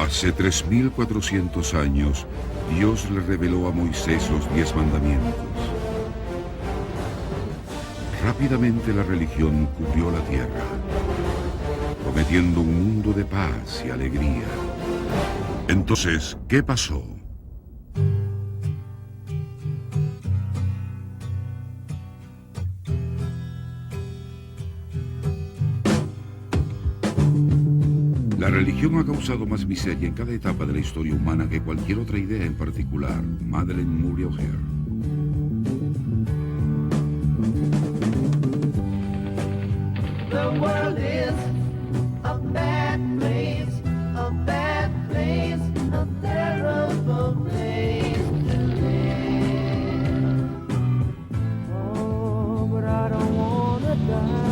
Hace 3400 años, Dios le reveló a Moisés los 10 mandamientos. Rápidamente la religión cubrió la tierra, prometiendo un mundo de paz y alegría. Entonces, ¿qué pasó? La religión ha causado más miseria en cada etapa de la historia humana que cualquier otra idea en particular. Madeleine Murray O'Hair. The world is a bad place, a bad place, a terrible place to live. Oh, but I don't wanna die.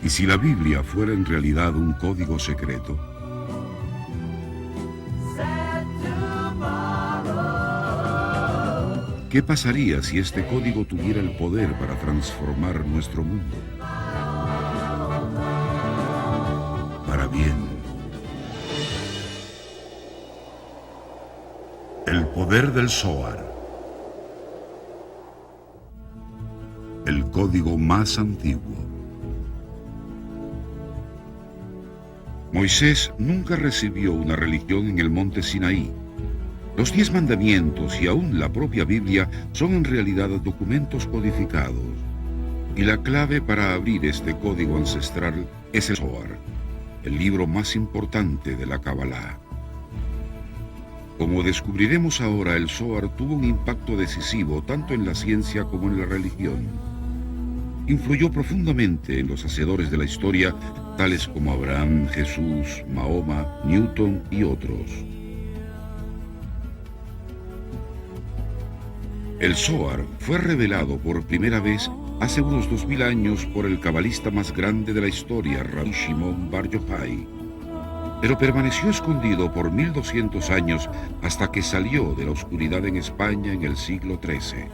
¿Y si la Biblia fuera en realidad un código secreto? Sad tomorrow. ¿Qué pasaría si este código tuviera el poder para transformar nuestro mundo? Para bien. El poder del Zohar. El código más antiguo. Moisés nunca recibió una religión en el monte Sinaí. Los 10 mandamientos y aún la propia Biblia son en realidad documentos codificados. Y la clave para abrir este código ancestral es el Zohar, el libro más importante de la Kabbalah. Como descubriremos ahora, el Zohar tuvo un impacto decisivo tanto en la ciencia como en la religión. Influyó profundamente en los hacedores de la historia, tales como Abraham, Jesús, Mahoma, Newton y otros. El Zohar fue revelado por primera vez hace unos 2000 años por el cabalista más grande de la historia, Rabbi Shimon Bar Yochai, pero permaneció escondido por 1200 años hasta que salió de la oscuridad en España en el siglo XIII.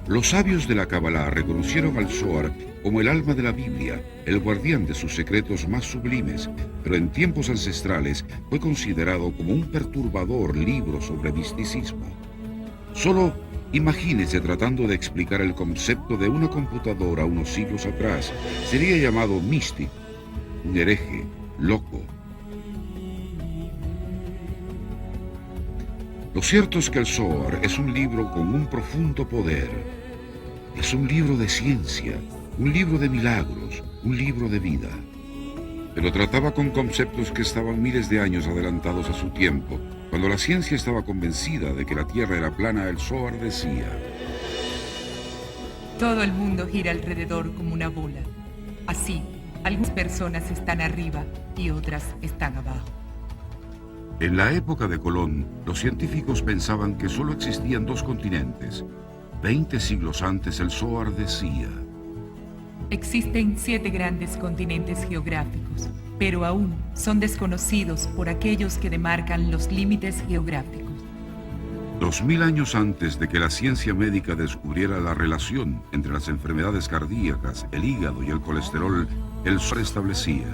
Los sabios de la Kabbalah reconocieron al Zohar como el alma de la Biblia, el guardián de sus secretos más sublimes, pero en tiempos ancestrales fue considerado como un perturbador libro sobre misticismo. Solo imagínese tratando de explicar el concepto de una computadora unos siglos atrás. Sería llamado místico, un hereje, loco. Lo cierto es que el Zohar es un libro con un profundo poder. Es un libro de ciencia, un libro de milagros, un libro de vida. Pero trataba con conceptos que estaban miles de años adelantados a su tiempo. Cuando la ciencia estaba convencida de que la Tierra era plana, el Zohar decía: todo el mundo gira alrededor como una bola. Así, algunas personas están arriba y otras están abajo. En la época de Colón, los científicos pensaban que solo existían 2 continentes. 20 siglos antes, el Zohar decía: existen 7 grandes continentes geográficos, pero aún son desconocidos por aquellos que demarcan los límites geográficos. 2000 años antes de que la ciencia médica descubriera la relación entre las enfermedades cardíacas, el hígado y el colesterol, el Zohar establecía: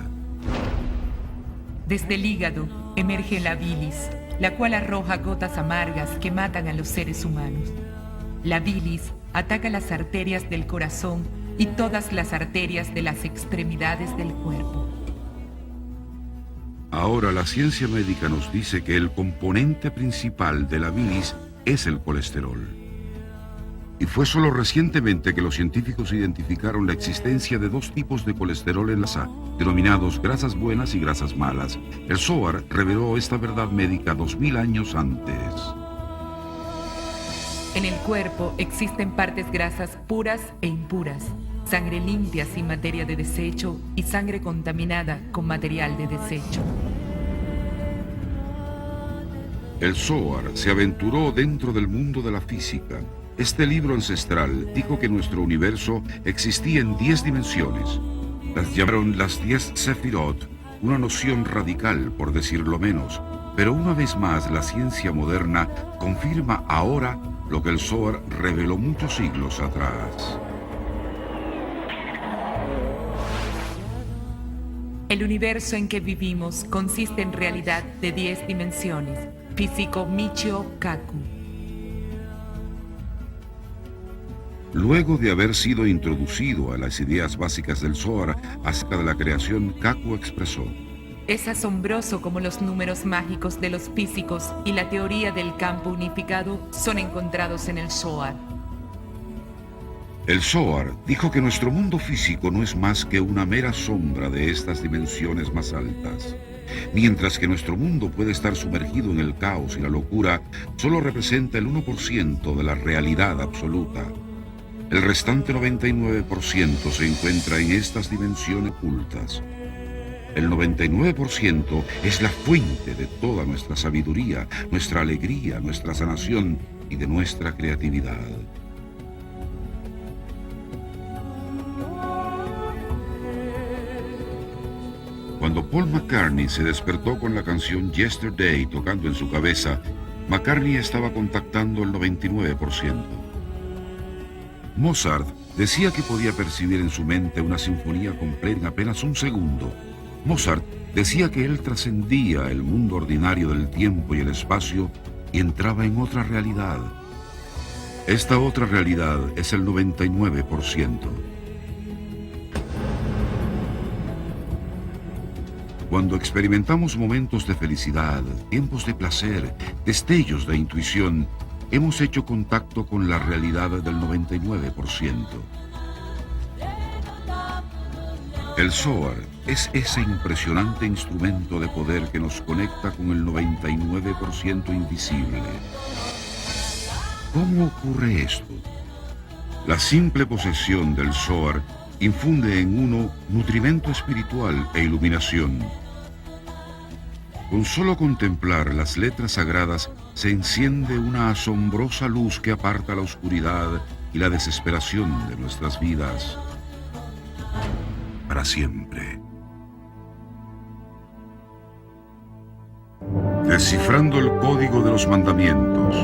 desde el hígado emerge la bilis, la cual arroja gotas amargas que matan a los seres humanos. La bilis ataca las arterias del corazón y todas las arterias de las extremidades del cuerpo. Ahora la ciencia médica nos dice que el componente principal de la bilis es el colesterol. Y fue solo recientemente que los científicos identificaron la existencia de 2 tipos de colesterol en la sangre, denominados grasas buenas y grasas malas. El Zohar reveló esta verdad médica 2000 años antes. En el cuerpo existen partes grasas puras e impuras, sangre limpia sin materia de desecho y sangre contaminada con material de desecho. El Zohar se aventuró dentro del mundo de la física. Este libro ancestral dijo que nuestro universo existía en 10 dimensiones. Las llamaron las 10 Sefirot, una noción radical, por decirlo menos. Pero una vez más, la ciencia moderna confirma ahora lo que el Zohar reveló muchos siglos atrás. El universo en que vivimos consiste en realidad de 10 dimensiones. Físico Michio Kaku. Luego de haber sido introducido a las ideas básicas del Zohar acerca de la creación, Kaku expresó: Es asombroso cómo los números mágicos de los físicos y la teoría del campo unificado son encontrados en el Zohar. El Zohar dijo que nuestro mundo físico no es más que una mera sombra de estas dimensiones más altas. Mientras que nuestro mundo puede estar sumergido en el caos y la locura, solo representa el 1% de la realidad absoluta. El restante 99% se encuentra en estas dimensiones ocultas. El 99% es la fuente de toda nuestra sabiduría, nuestra alegría, nuestra sanación y de nuestra creatividad. Cuando Paul McCartney se despertó con la canción Yesterday tocando en su cabeza, McCartney estaba contactando el 99%. Mozart decía que podía percibir en su mente una sinfonía completa en apenas un segundo. Mozart decía que él trascendía el mundo ordinario del tiempo y el espacio y entraba en otra realidad. Esta otra realidad es el 99%. Cuando experimentamos momentos de felicidad, tiempos de placer, destellos de intuición, hemos hecho contacto con la realidad del 99%. El Zohar es ese impresionante instrumento de poder que nos conecta con el 99% invisible. ¿Cómo ocurre esto? La simple posesión del Zohar infunde en uno nutrimento espiritual e iluminación. Con solo contemplar las letras sagradas se enciende una asombrosa luz que aparta la oscuridad y la desesperación de nuestras vidas para siempre. Descifrando el código de los mandamientos,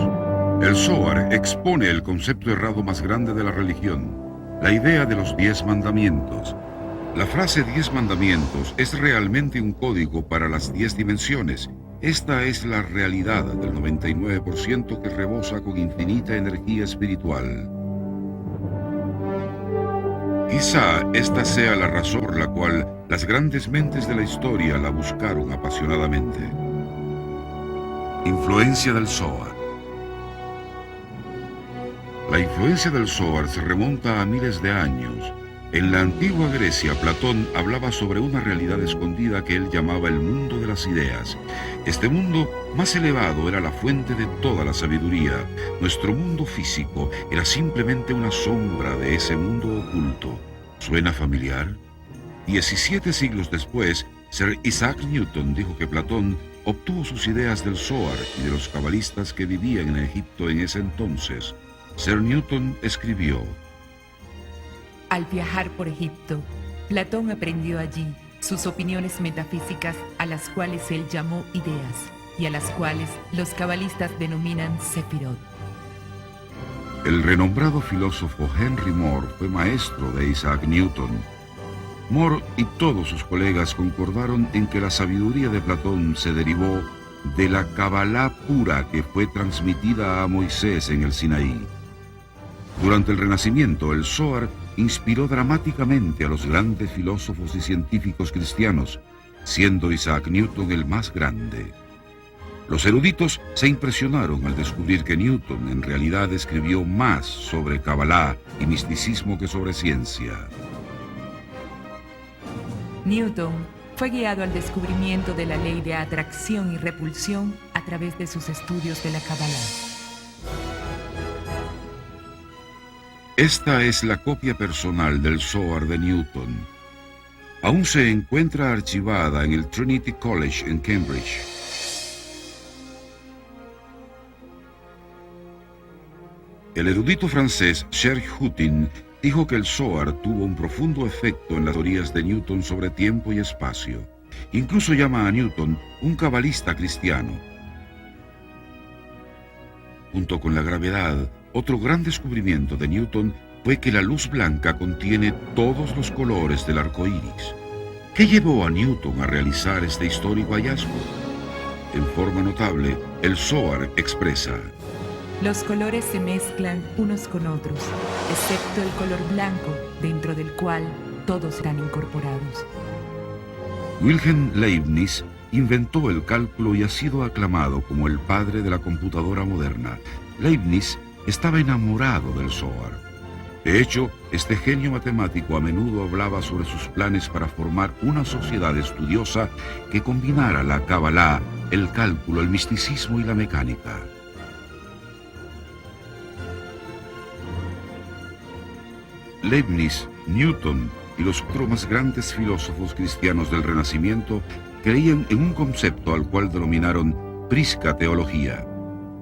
el Zohar expone el concepto errado más grande de la religión, la idea de los 10 mandamientos. La frase 10 mandamientos es realmente un código para las 10 dimensiones. Esta es la realidad del 99% que rebosa con infinita energía espiritual. Quizá esta sea la razón por la cual las grandes mentes de la historia la buscaron apasionadamente. Influencia del Zohar. La influencia del Zohar se remonta a miles de años. En la antigua Grecia, Platón hablaba sobre una realidad escondida que él llamaba el mundo de las ideas. Este mundo más elevado era la fuente de toda la sabiduría. Nuestro mundo físico era simplemente una sombra de ese mundo oculto. ¿Suena familiar? 17 siglos después, Sir Isaac Newton dijo que Platón obtuvo sus ideas del Zohar y de los cabalistas que vivían en Egipto en ese entonces. Sir Newton escribió: Al viajar por Egipto, Platón aprendió allí sus opiniones metafísicas a las cuales él llamó ideas y a las cuales los cabalistas denominan Sefirot. El renombrado filósofo Henry Moore fue maestro de Isaac Newton. Moore y todos sus colegas concordaron en que la sabiduría de Platón se derivó de la Kabbalah pura que fue transmitida a Moisés en el Sinaí. Durante el Renacimiento, el Zohar inspiró dramáticamente a los grandes filósofos y científicos cristianos, siendo Isaac Newton el más grande. Los eruditos se impresionaron al descubrir que Newton en realidad escribió más sobre Kabbalah y misticismo que sobre ciencia. Newton fue guiado al descubrimiento de la ley de atracción y repulsión a través de sus estudios de la Kabbalah. Esta es la copia personal del Zohar de Newton. Aún se encuentra archivada en el Trinity College en Cambridge. El erudito francés Serge Hutin dijo que el Zohar tuvo un profundo efecto en las teorías de Newton sobre tiempo y espacio. Incluso llama a Newton un cabalista cristiano. Junto con la gravedad, otro gran descubrimiento de Newton fue que la luz blanca contiene todos los colores del arco iris. ¿Qué llevó a Newton a realizar este histórico hallazgo? En forma notable, el Zohar expresa: Los colores se mezclan unos con otros, excepto el color blanco, dentro del cual todos están incorporados. Wilhelm Leibniz inventó el cálculo y ha sido aclamado como el padre de la computadora moderna. Leibniz estaba enamorado del Zohar. De hecho, este genio matemático a menudo hablaba sobre sus planes para formar una sociedad estudiosa que combinara la Kabbalah, el cálculo, el misticismo y la mecánica. Leibniz, Newton y los otros más grandes filósofos cristianos del Renacimiento creían en un concepto al cual denominaron priscateología.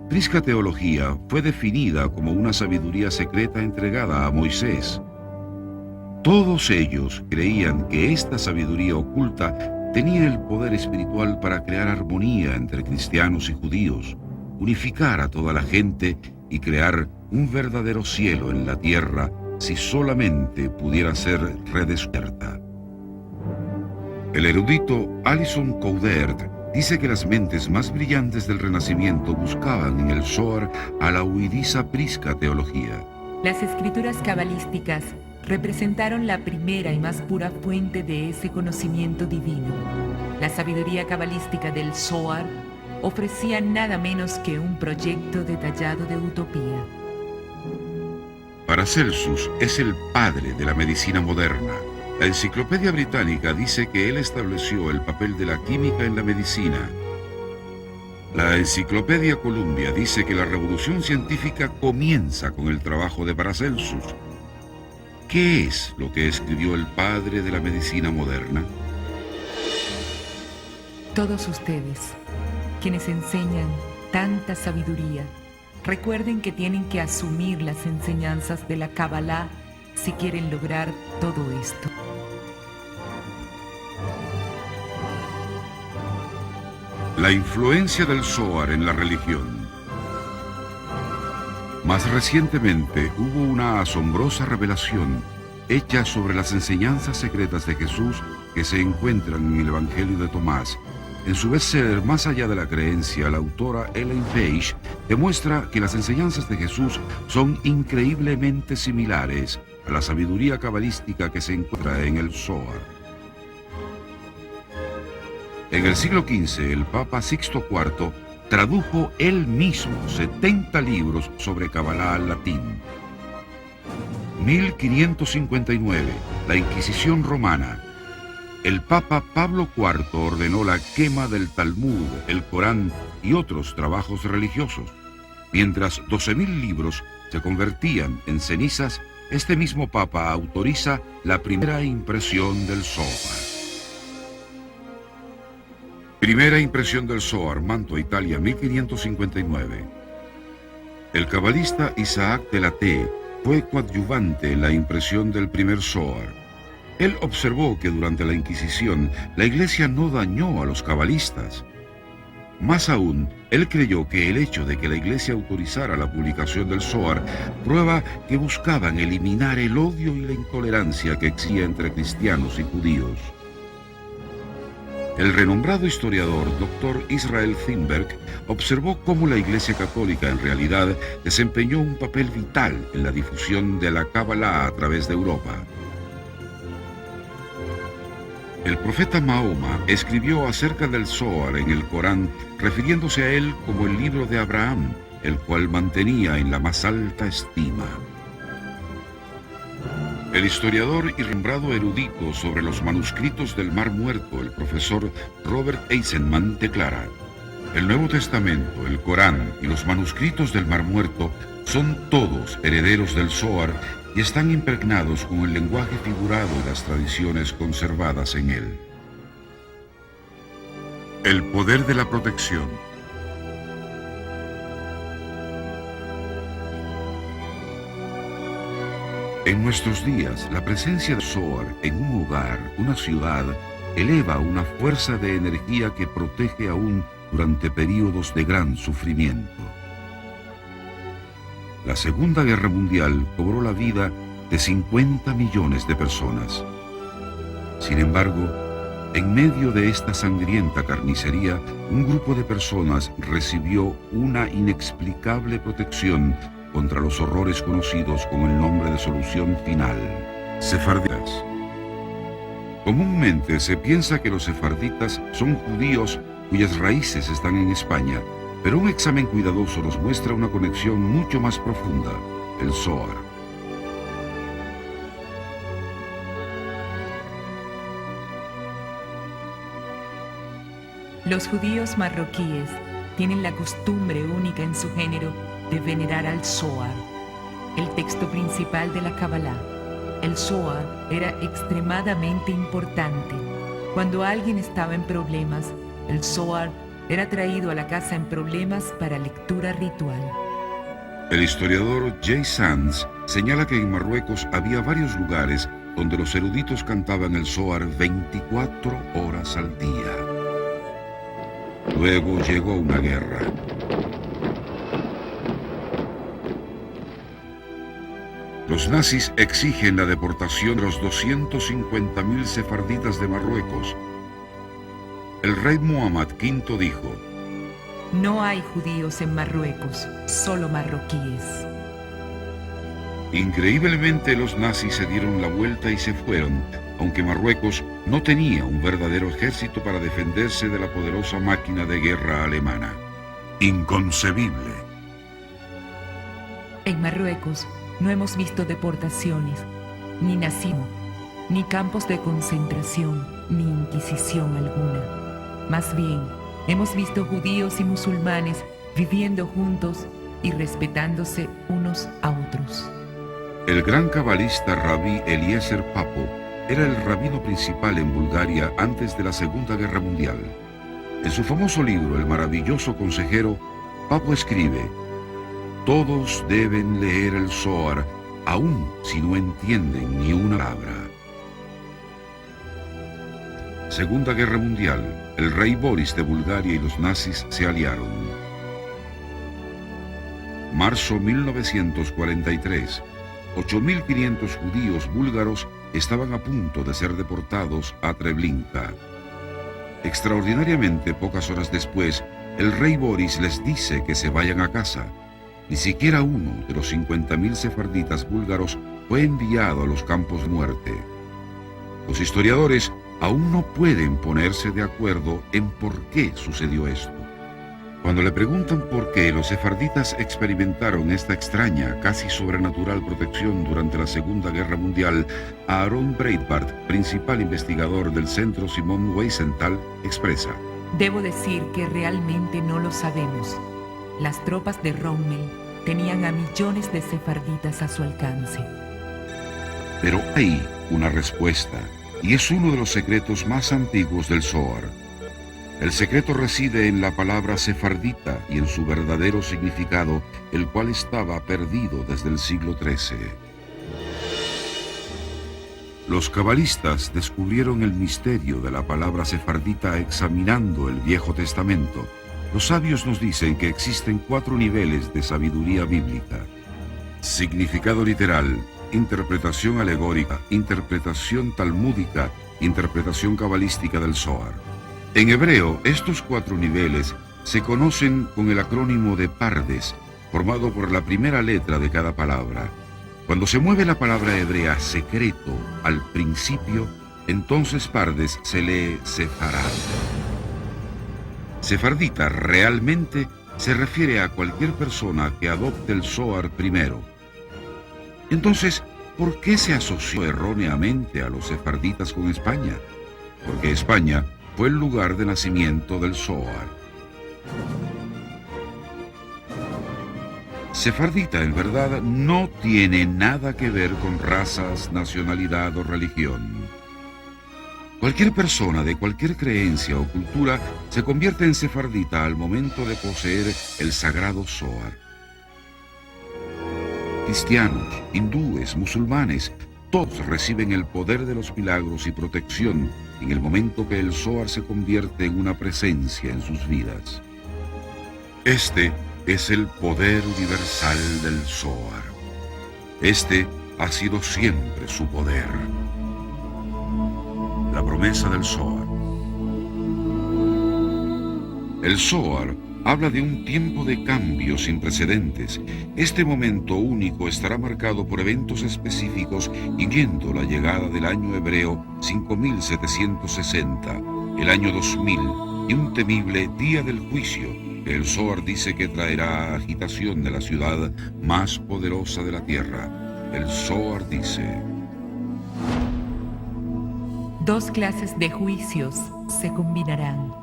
Priscateología fue definida como una sabiduría secreta entregada a Moisés. Todos ellos creían que esta sabiduría oculta tenía el poder espiritual para crear armonía entre cristianos y judíos, unificar a toda la gente y crear un verdadero cielo en la tierra si solamente pudiera ser redescubierta. El erudito Alison Coudert dice que las mentes más brillantes del Renacimiento buscaban en el Zohar a la huidiza priscateología. Las escrituras cabalísticas representaron la primera y más pura fuente de ese conocimiento divino. La sabiduría cabalística del Zohar ofrecía nada menos que un proyecto detallado de utopía. Paracelsus es el padre de la medicina moderna. La Enciclopedia Británica dice que él estableció el papel de la química en la medicina. La Enciclopedia Columbia dice que la revolución científica comienza con el trabajo de Paracelsus. ¿Qué es lo que escribió el padre de la medicina moderna? Todos ustedes, quienes enseñan tanta sabiduría, recuerden que tienen que asumir las enseñanzas de la Kabbalah si quieren lograr todo esto. La influencia del Zohar en la religión. Más recientemente hubo una asombrosa revelación hecha sobre las enseñanzas secretas de Jesús que se encuentran en el Evangelio de Tomás. En su bestseller Más allá de la creencia, la autora Ellen Page demuestra que las enseñanzas de Jesús son increíblemente similares a la sabiduría cabalística que se encuentra en el Zohar. En el siglo XV, el Papa Sixto IV tradujo él mismo 70 libros sobre Kabbalah al latín. 1559, la Inquisición romana. El Papa Pablo IV ordenó la quema del Talmud, el Corán y otros trabajos religiosos. Mientras 12.000 libros se convertían en cenizas, este mismo Papa autoriza la primera impresión del Zohar. Primera impresión del Zohar, Mantua, Italia, 1559. El cabalista Isaac de la T fue coadyuvante en la impresión del primer Zohar. Él observó que durante la Inquisición la Iglesia no dañó a los cabalistas. Más aún, él creyó que el hecho de que la Iglesia autorizara la publicación del Zohar prueba que buscaban eliminar el odio y la intolerancia que existía entre cristianos y judíos. El renombrado historiador Dr. Israel Thunberg observó cómo la Iglesia Católica en realidad desempeñó un papel vital en la difusión de la Kabbalah a través de Europa. El profeta Mahoma escribió acerca del Zohar en el Corán, refiriéndose a él como el libro de Abraham, el cual mantenía en la más alta estima. El historiador y renombrado erudito sobre los manuscritos del Mar Muerto, el profesor Robert Eisenman, declara: el Nuevo Testamento, el Corán y los manuscritos del Mar Muerto son todos herederos del Zohar y están impregnados con el lenguaje figurado y las tradiciones conservadas en él. El poder de la protección. En nuestros días, la presencia del Zohar en un hogar, una ciudad, eleva una fuerza de energía que protege aún durante períodos de gran sufrimiento. La Segunda Guerra Mundial cobró la vida de 50 millones de personas. Sin embargo, En medio de esta sangrienta carnicería, un grupo de personas recibió una inexplicable protección contra los horrores conocidos con el nombre de solución final: sefarditas. Comúnmente se piensa que los sefarditas son judíos cuyas raíces están en España, pero un examen cuidadoso nos muestra una conexión mucho más profunda: el Zohar. Los judíos marroquíes tienen la costumbre única en su género de venerar al Zohar, el texto principal de la Kabbalah. El Zohar era extremadamente importante. Cuando alguien estaba en problemas, el Zohar era traído a la casa en problemas para lectura ritual. El historiador Jay Sands señala que en Marruecos había varios lugares donde los eruditos cantaban el Zohar 24 horas al día. Luego llegó una guerra. Los nazis exigen la deportación de los 250.000 sefarditas de Marruecos. El rey Muhammad V dijo: No hay judíos en Marruecos, solo marroquíes. Increíblemente, los nazis se dieron la vuelta y se fueron, aunque Marruecos no tenía un verdadero ejército para defenderse de la poderosa máquina de guerra alemana. Inconcebible. En Marruecos no hemos visto deportaciones, ni nazismo, ni campos de concentración, ni inquisición alguna. Más bien, hemos visto judíos y musulmanes viviendo juntos y respetándose unos a otros. El gran cabalista Rabí Eliezer Papo era el rabino principal en Bulgaria antes de la Segunda Guerra Mundial. En su famoso libro, El maravilloso consejero, Papo escribe: todos deben leer el Zohar, aun si no entienden ni una palabra. Segunda Guerra Mundial. El rey Boris de Bulgaria y los nazis se aliaron. Marzo 1943. 8.500 judíos búlgaros estaban a punto de ser deportados a Treblinka. Extraordinariamente, pocas horas después, el rey Boris les dice que se vayan a casa. Ni siquiera uno de los 50.000 sefarditas búlgaros fue enviado a los campos de muerte. Los historiadores aún no pueden ponerse de acuerdo en por qué sucedió esto. Cuando le preguntan por qué los sefarditas experimentaron esta extraña, casi sobrenatural protección durante la Segunda Guerra Mundial, Aaron Breitbart, principal investigador del Centro Simon Wiesenthal, expresa: Debo decir que realmente no lo sabemos. Las tropas de Rommel tenían a millones de sefarditas a su alcance. Pero hay una respuesta, y es uno de los secretos más antiguos del Zohar. El secreto reside en la palabra sefardita y en su verdadero significado, el cual estaba perdido desde el siglo XIII. Los cabalistas descubrieron el misterio de la palabra sefardita examinando el Viejo Testamento. Los sabios nos dicen que existen 4 niveles de sabiduría bíblica: significado literal, interpretación alegórica, interpretación talmúdica, interpretación cabalística del Zohar. En hebreo, estos 4 niveles se conocen con el acrónimo de Pardes, formado por la primera letra de cada palabra. Cuando se mueve la palabra hebrea secreto al principio, entonces Pardes se lee Sefarad. Sefardita realmente se refiere a cualquier persona que adopte el Zohar primero. Entonces, ¿por qué se asoció erróneamente a los sefarditas con España? Porque España fue el lugar de nacimiento del Zohar. Sefardita, en verdad, no tiene nada que ver con razas, nacionalidad o religión. Cualquier persona de cualquier creencia o cultura se convierte en sefardita al momento de poseer el sagrado Zohar. Cristianos, hindúes, musulmanes, todos reciben el poder de los milagros y protección en el momento que el Zohar se convierte en una presencia en sus vidas. Este es el poder universal del Zohar. Este ha sido siempre su poder. La promesa del Zohar. El Zohar habla de un tiempo de cambio sin precedentes. Este momento único estará marcado por eventos específicos, incluyendo la llegada del año hebreo 5760, el año 2000 y un temible día del juicio, que el Zohar dice que traerá agitación de la ciudad más poderosa de la tierra. El Zohar dice: Dos clases de juicios se combinarán,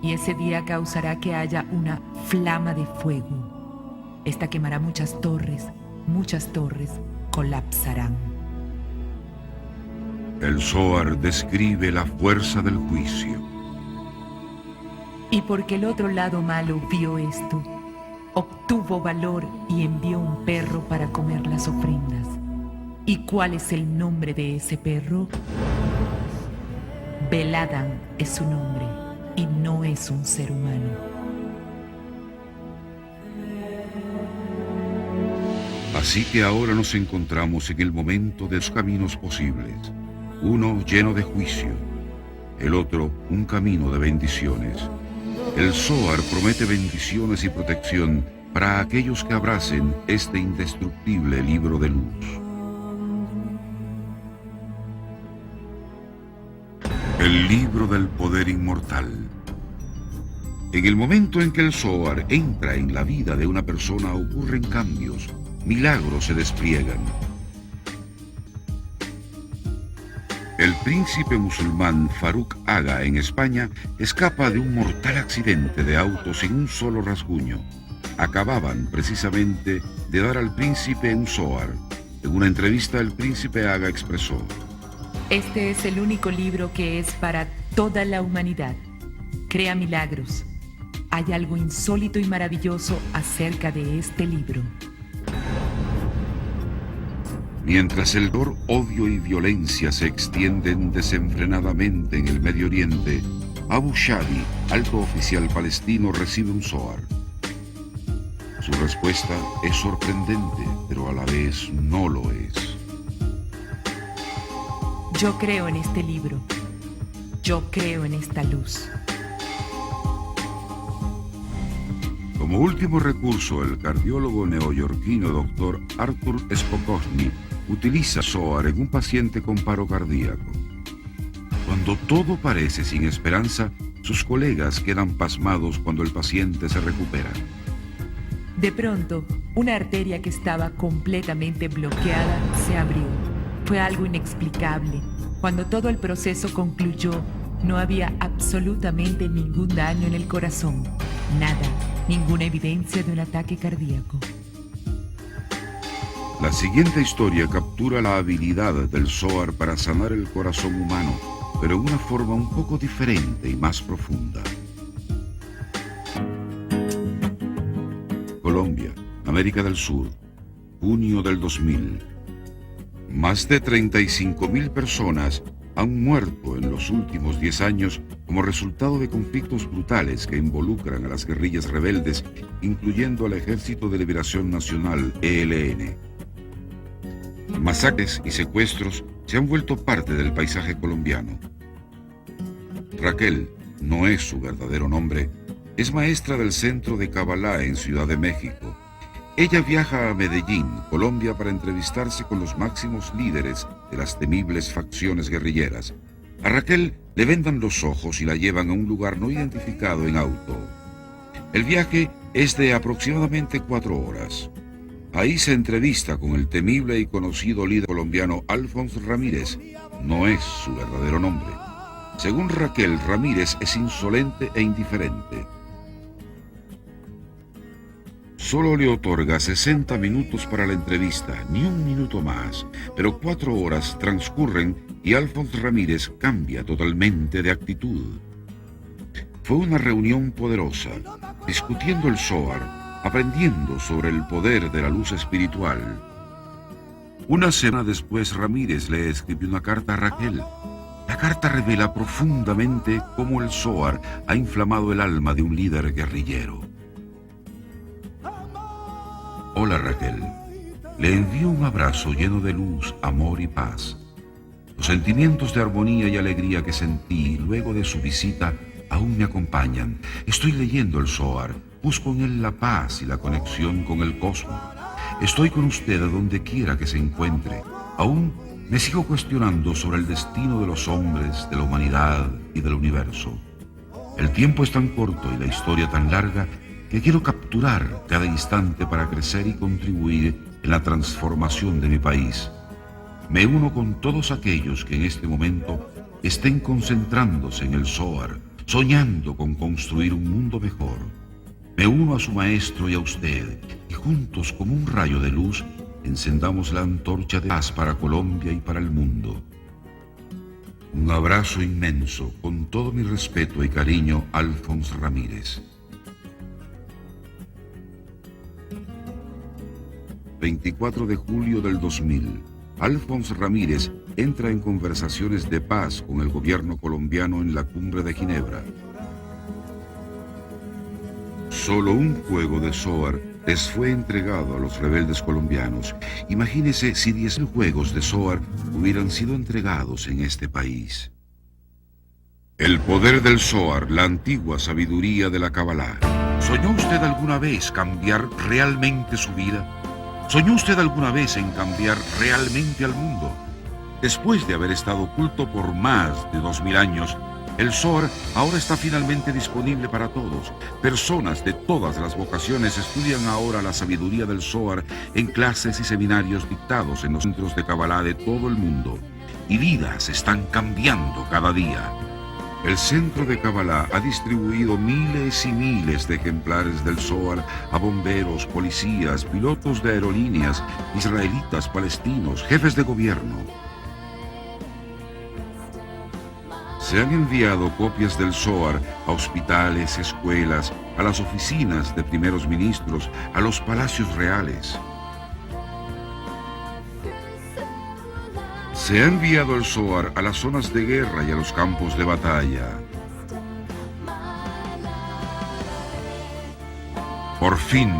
y ese día causará que haya una flama de fuego. Esta quemará muchas torres colapsarán. El Zohar describe la fuerza del juicio. Y porque el otro lado malo vio esto, obtuvo valor y envió un perro para comer las ofrendas. ¿Y cuál es el nombre de ese perro? Beladan es su nombre, y no es un ser humano. Así que ahora nos encontramos en el momento de los caminos posibles. Uno lleno de juicio, el otro un camino de bendiciones. El Zohar promete bendiciones y protección para aquellos que abracen este indestructible libro de luz. El libro del poder inmortal. En el momento en que el Zohar entra en la vida de una persona ocurren cambios, milagros se despliegan. El príncipe musulmán Faruk Aga en España escapa de un mortal accidente de auto sin un solo rasguño. Acababan precisamente de dar al príncipe un Zohar. En una entrevista el príncipe Aga expresó: Este es el único libro que es para toda la humanidad. Crea milagros. Hay algo insólito y maravilloso acerca de este libro. Mientras el dolor, odio y violencia se extienden desenfrenadamente en el Medio Oriente, Abu Shadi, alto oficial palestino, recibe un Zohar. Su respuesta es sorprendente, pero a la vez no lo es. Yo creo en este libro. Yo creo en esta luz. Como último recurso, el cardiólogo neoyorquino Dr. Arthur Spokosny utiliza Zohar en un paciente con paro cardíaco. Cuando todo parece sin esperanza, sus colegas quedan pasmados cuando el paciente se recupera. De pronto, una arteria que estaba completamente bloqueada se abrió. Fue algo inexplicable. Cuando todo el proceso concluyó, no había absolutamente ningún daño en el corazón. Nada, ninguna evidencia de un ataque cardíaco. La siguiente historia captura la habilidad del Zohar para sanar el corazón humano, pero en una forma un poco diferente y más profunda. Colombia, América del Sur, junio del 2000. Más de 35.000 personas han muerto en los últimos 10 años como resultado de conflictos brutales que involucran a las guerrillas rebeldes, incluyendo al Ejército de Liberación Nacional, ELN. Masacres y secuestros se han vuelto parte del paisaje colombiano. Raquel, no es su verdadero nombre, es maestra del Centro de Kabbalah en Ciudad de México. Ella viaja a Medellín, Colombia, para entrevistarse con los máximos líderes de las temibles facciones guerrilleras. A Raquel le vendan los ojos y la llevan a un lugar no identificado en auto. El viaje es de aproximadamente 4 horas. Ahí se entrevista con el temible y conocido líder colombiano Alfonso Ramírez. No es su verdadero nombre. Según Raquel, Ramírez es insolente e indiferente. Solo le otorga 60 minutos para la entrevista, ni un minuto más, pero 4 horas transcurren y Alfonso Ramírez cambia totalmente de actitud. Fue una reunión poderosa, discutiendo el Zohar, aprendiendo sobre el poder de la luz espiritual. Una semana después, Ramírez le escribió una carta a Raquel. La carta revela profundamente cómo el Zohar ha inflamado el alma de un líder guerrillero. Hola Raquel, le envío un abrazo lleno de luz, amor y paz. Los sentimientos de armonía y alegría que sentí luego de su visita aún me acompañan. Estoy leyendo el Zohar, busco en él la paz y la conexión con el cosmos. Estoy con usted a donde quiera que se encuentre. Aún me sigo cuestionando sobre el destino de los hombres, de la humanidad y del universo. El tiempo es tan corto y la historia tan larga que quiero capturar cada instante para crecer y contribuir en la transformación de mi país. Me uno con todos aquellos que en este momento estén concentrándose en el Zohar, soñando con construir un mundo mejor. Me uno a su maestro y a usted, y juntos como un rayo de luz, encendamos la antorcha de paz para Colombia y para el mundo. Un abrazo inmenso, con todo mi respeto y cariño, Alphonse Ramírez. 24 de julio del 2000. Alphonse Ramírez entra en conversaciones de paz con el gobierno colombiano en la cumbre de Ginebra. Solo un juego de Zohar les fue entregado a los rebeldes colombianos. Imagínese si 10.000 juegos de Zohar hubieran sido entregados en este país. El poder del Zohar, la antigua sabiduría de la Kabbalah. ¿Soñó usted alguna vez cambiar realmente su vida? ¿Soñó usted alguna vez en cambiar realmente al mundo? Después de haber estado oculto por más de 2000 años, el Zohar ahora está finalmente disponible para todos. Personas de todas las vocaciones estudian ahora la sabiduría del Zohar en clases y seminarios dictados en los centros de Kabbalah de todo el mundo. Y vidas están cambiando cada día. El centro de Kabbalah ha distribuido miles y miles de ejemplares del Zohar a bomberos, policías, pilotos de aerolíneas, israelitas, palestinos, jefes de gobierno. Se han enviado copias del Zohar a hospitales, escuelas, a las oficinas de primeros ministros, a los palacios reales. Se ha enviado el Zohar a las zonas de guerra y a los campos de batalla. Por fin,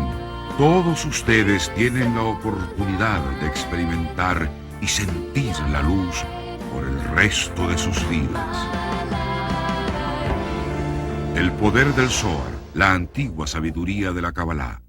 todos ustedes tienen la oportunidad de experimentar y sentir la luz por el resto de sus vidas. El poder del Zohar, la antigua sabiduría de la Kabbalah.